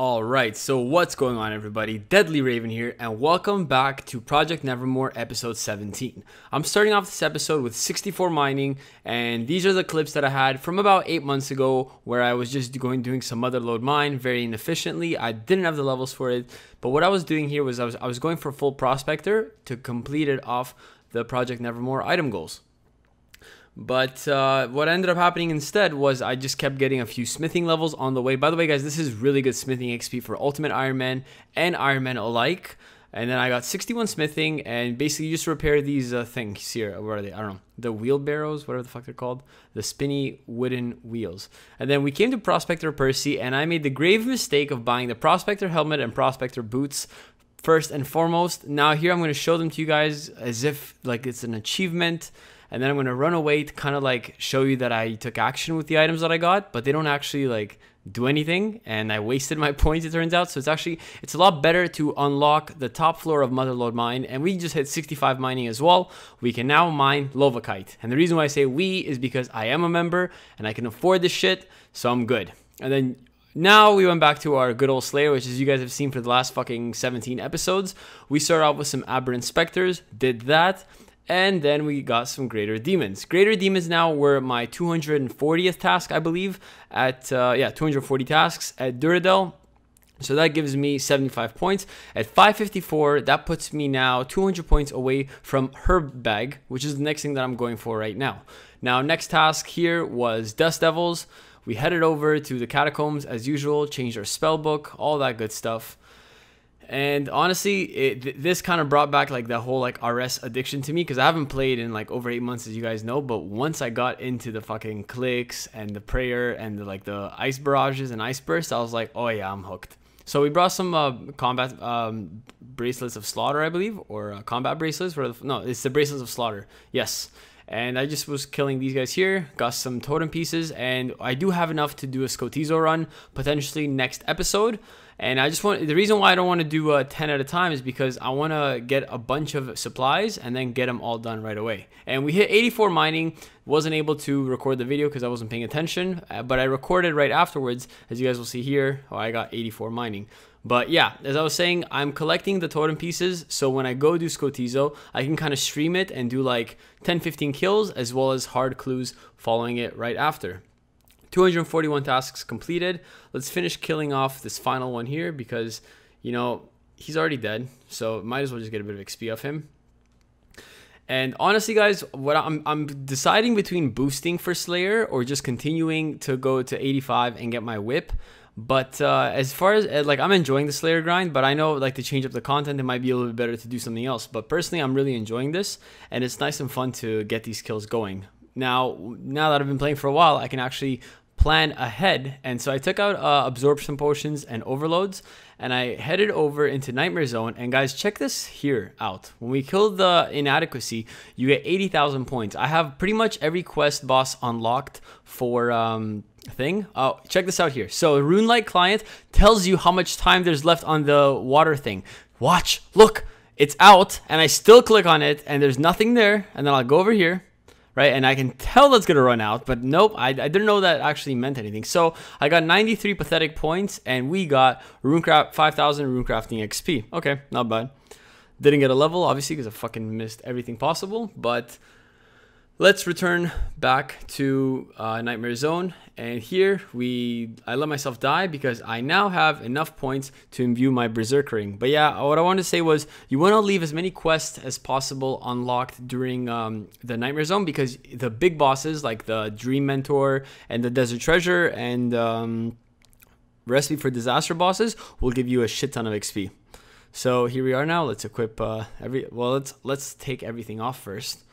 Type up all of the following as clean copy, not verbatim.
Alright, so what's going on everybody? TheDeadlyRaven here, and welcome back to Project Nevermore episode 17. I'm starting off this episode with 64 mining, and these are the clips that I had from about 8 months ago where I was just doing some motherload mine very inefficiently. I didn't have the levels for it, but what I was doing here was I was going for full prospector to complete it off the Project Nevermore item goals. But what ended up happening instead was I just kept getting a few smithing levels on the way. By the way, guys, this is really good smithing XP for Ultimate Ironman and Ironman alike. And then I got 61 smithing, and basically you just repair these things here. Where are they? I don't know. The wheelbarrows, whatever the fuck they're called. The spinny wooden wheels. And then we came to Prospector Percy, and I made the grave mistake of buying the Prospector helmet and Prospector boots first and foremost. Now here I'm going to show them to you guys as if like it's an achievement. And then I'm going to run away to kind of like show you that I took action with the items that I got, but they don't actually like do anything. And I wasted my points, it turns out. So it's a lot better to unlock the top floor of Motherload Mine. And we just hit 65 mining as well. We can now mine Lovakite. And the reason why I say we is because I am a member and I can afford this shit. So I'm good. And then now we went back to our good old Slayer, which as you guys have seen for the last fucking 17 episodes. We started off with some Aberrant Specters, did that. And then we got some Greater Demons. Greater Demons now were my 240th task, I believe, at, 240 tasks at Duradel. So that gives me 75 points. At 554, that puts me now 200 points away from Herb Bag, which is the next thing that I'm going for right now. Now, next task here was Dust Devils. We headed over to the Catacombs as usual, changed our spell book, all that good stuff. And honestly, this kind of brought back like the whole like RS addiction to me, because I haven't played in like over 8 months, as you guys know. But once I got into the fucking clicks and the prayer and the ice barrages and ice bursts, I was like, oh yeah, I'm hooked. So we brought some combat bracelets of slaughter, I believe, or combat bracelets. No, it's the bracelets of slaughter. Yes. And I just was killing these guys here, got some totem pieces, and I do have enough to do a Scotizo run, potentially next episode. And the reason why I don't want to do 10 at a time is because I want to get a bunch of supplies and then get them all done right away. And we hit 84 mining, wasn't able to record the video because I wasn't paying attention, but I recorded right afterwards, as you guys will see here. Oh, I got 84 mining. But yeah, as I was saying, I'm collecting the totem pieces, so when I go do Scotizo, I can kind of stream it and do like 10-15 kills as well as hard clues following it right after. 241 tasks completed. Let's finish killing off this final one here because, you know, he's already dead, so might as well just get a bit of XP off him. And honestly, guys, what I'm deciding between boosting for Slayer or just continuing to go to 85 and get my whip. But as far as like, I'm enjoying the Slayer grind, but I know like to change up the content, it might be a little bit better to do something else. But personally, I'm really enjoying this, and it's nice and fun to get these kills going. Now that I've been playing for a while, I can actually plan ahead, and so I took out absorption potions and overloads, and I headed over into Nightmare Zone. And guys, check this here out. When we kill the inadequacy, you get 80,000 points. I have pretty much every quest boss unlocked for thing. Oh, check this out here. So Runelight client tells you how much time there's left on the water thing. Watch, look, it's out, and I still click on it and there's nothing there, and then I'll go over here, right, and I can tell that's gonna run out, but nope, I didn't know that actually meant anything. So I got 93 pathetic points, and we got 5,000 runecrafting XP. Okay, not bad. Didn't get a level, obviously, because I fucking missed everything possible, but let's return back to Nightmare Zone. And here I let myself die because I now have enough points to imbue my Berserker ring. But yeah, what I wanted to say was you want to leave as many quests as possible unlocked during the Nightmare Zone, because the big bosses like the Dream Mentor and the Desert Treasure and Recipe for Disaster bosses will give you a shit ton of XP. So here we are now. Let's equip let's take everything off first,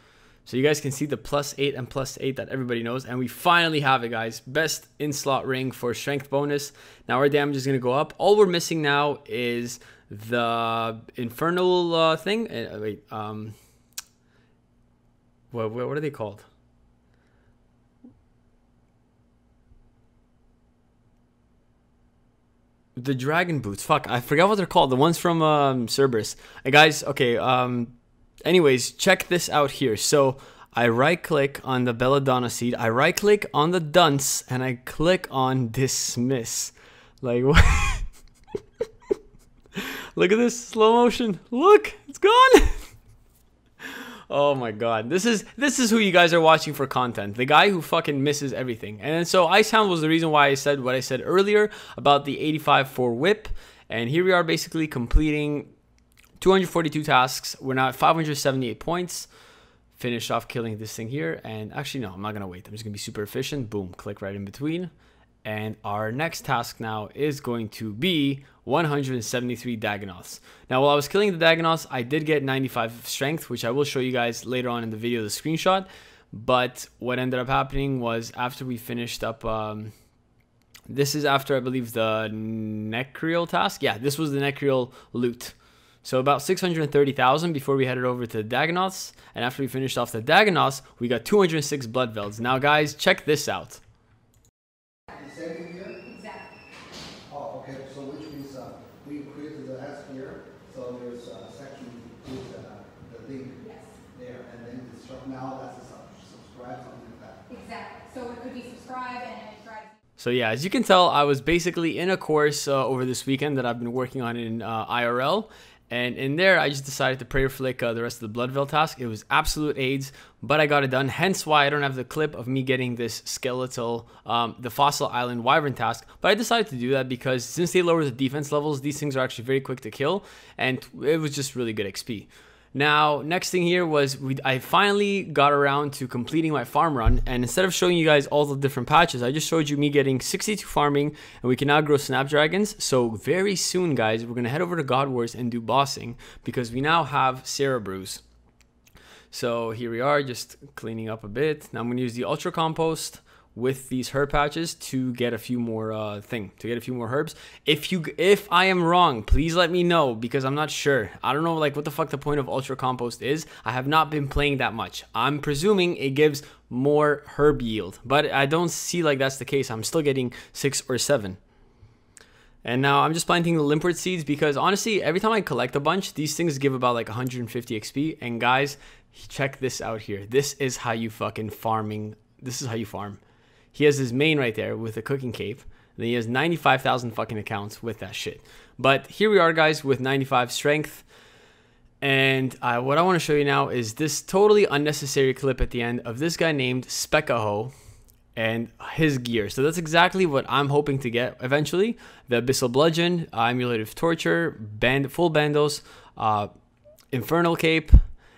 so you guys can see the +8 and +8 that everybody knows. And we finally have it, guys. Best in-slot ring for strength bonus. Now our damage is going to go up. All we're missing now is the infernal thing. What are they called? The dragon boots. Fuck, I forgot what they're called. The ones from Cerberus. Hey guys, okay, anyways, check this out here. So I right click on the belladonna seed, I right click on the dunce, and I click on dismiss. Like what? Look at this, slow motion. Look, it's gone. Oh my god, this is who you guys are watching for content. The guy who fucking misses everything. And so Icehound was the reason why I said what I said earlier about the 85 for whip. And here we are basically completing 242 tasks. We're now at 578 points. Finish off killing this thing here. And actually, no, I'm not gonna wait. I'm just gonna be super efficient. Boom, click right in between. And our next task now is going to be 173 Dagonoths. Now, while I was killing the Dagonoths, I did get 95 strength, which I will show you guys later on in the video, the screenshot. But what ended up happening was after we finished up, this is after, I believe, the Necreal task. Yeah, this was the Necreal loot. So about 630,000 before we headed over to the Dagonoths. And after we finished off the Dagonoths, we got 206 Blood Velds. Now, guys, check this out. Exactly. Oh, okay. So which means we created the S here. So there's a section with the link there, and then now that's a subscribe, something like that. Exactly. So it could be subscribe and then try. So yeah, as you can tell, I was basically in a course over this weekend that I've been working on in IRL. And in there, I just decided to prayer flick the rest of the Blood Veil task. It was absolute AIDS, but I got it done. Hence why I don't have the clip of me getting this skeletal, the Fossil Island Wyvern task. But I decided to do that because since they lower the defense levels, these things are actually very quick to kill. And it was just really good XP. Now, next thing here was I finally got around to completing my farm run, and instead of showing you guys all the different patches, I just showed you me getting 62 farming, and we can now grow snapdragons. So very soon, guys, we're gonna head over to God Wars and do bossing because we now have Cerebrews. So here we are, just cleaning up a bit. Now I'm gonna use the Ultra Compost with these herb patches to get a few more herbs. If I am wrong, please let me know because I'm not sure. I don't know like what the fuck the point of Ultra Compost is. I have not been playing that much. I'm presuming it gives more herb yield, but I don't see like that's the case. I'm still getting 6 or 7. And now I'm just planting the Limpwort seeds because honestly, every time I collect a bunch, these things give about like 150 XP. And guys, check this out here. This is how you fucking farming. This is how you farm. He has his main right there with a cooking cape. And then he has 95,000 fucking accounts with that shit. But here we are, guys, with 95 strength. And what I want to show you now is this totally unnecessary clip at the end of this guy named Speckaho and his gear. So that's exactly what I'm hoping to get eventually. The Abyssal Bludgeon, Emulative Torture, Full Bandos, Infernal Cape,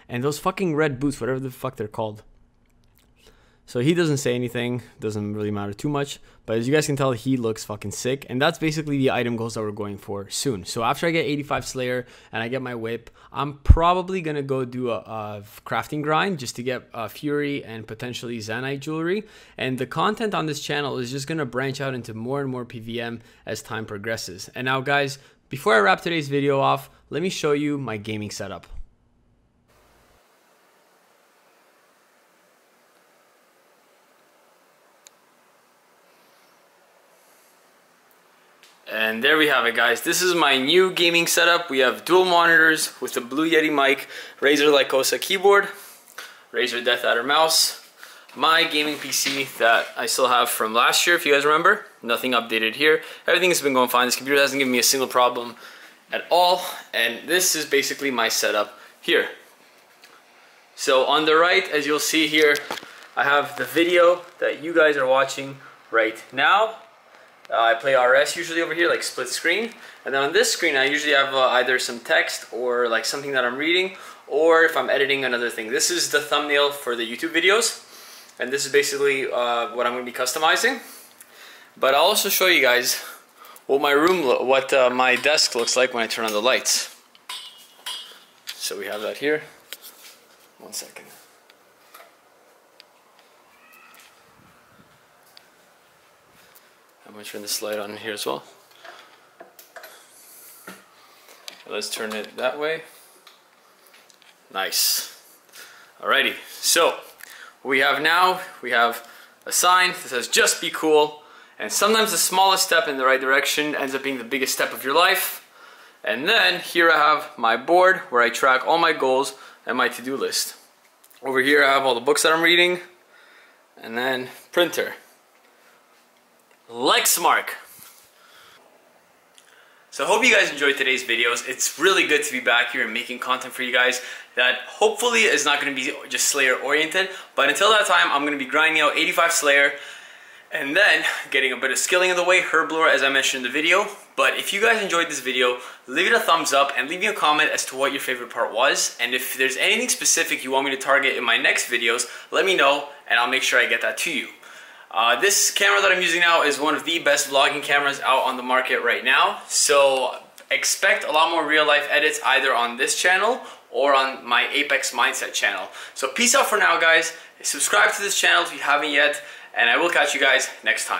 and those fucking red boots, whatever the fuck they're called. So he doesn't say anything, doesn't really matter too much, but as you guys can tell, he looks fucking sick, and that's basically the item goals that we're going for soon. So after I get 85 Slayer and I get my whip, I'm probably gonna go do a crafting grind just to get Fury and potentially Zanite jewelry, and the content on this channel is just gonna branch out into more and more PVM as time progresses. And now guys, before I wrap today's video off, let me show you my gaming setup. And there we have it, guys. This is my new gaming setup. We have dual monitors with the Blue Yeti mic, Razer Lycosa keyboard, Razer Death Adder mouse, my gaming PC that I still have from last year, if you guys remember. Nothing updated here. Everything has been going fine. This computer hasn't given me a single problem at all. And this is basically my setup here. So on the right, as you'll see here, I have the video that you guys are watching right now. I play RS usually over here, like split screen. And then on this screen, I usually have either some text or like something that I'm reading, or if I'm editing another thing. This is the thumbnail for the YouTube videos. And this is basically what I'm going to be customizing. But I'll also show you guys what my desk looks like when I turn on the lights. So we have that here. 1 second. I'm going to turn this light on here as well. Let's turn it that way. Nice. Alrighty, so what we have now, we have a sign that says just be cool, and sometimes the smallest step in the right direction ends up being the biggest step of your life. And then here I have my board where I track all my goals and my to-do list. Over here I have all the books that I'm reading, and then printer. Lexmark. So So I hope you guys enjoyed today's videos. It's really good to be back here and making content for you guys that hopefully is not going to be just Slayer oriented. But until that time, I'm going to be grinding out 85 Slayer and then getting a bit of skilling in the way, Herblore as I mentioned in the video. But if you guys enjoyed this video, leave it a thumbs up and leave me a comment as to what your favorite part was. And if there's anything specific you want me to target in my next videos, let me know and I'll make sure I get that to you. This camera that I'm using now is one of the best vlogging cameras out on the market right now. So expect a lot more real life edits either on this channel or on my Apex Mindset channel. So peace out for now, guys. Subscribe to this channel if you haven't yet, and I will catch you guys next time.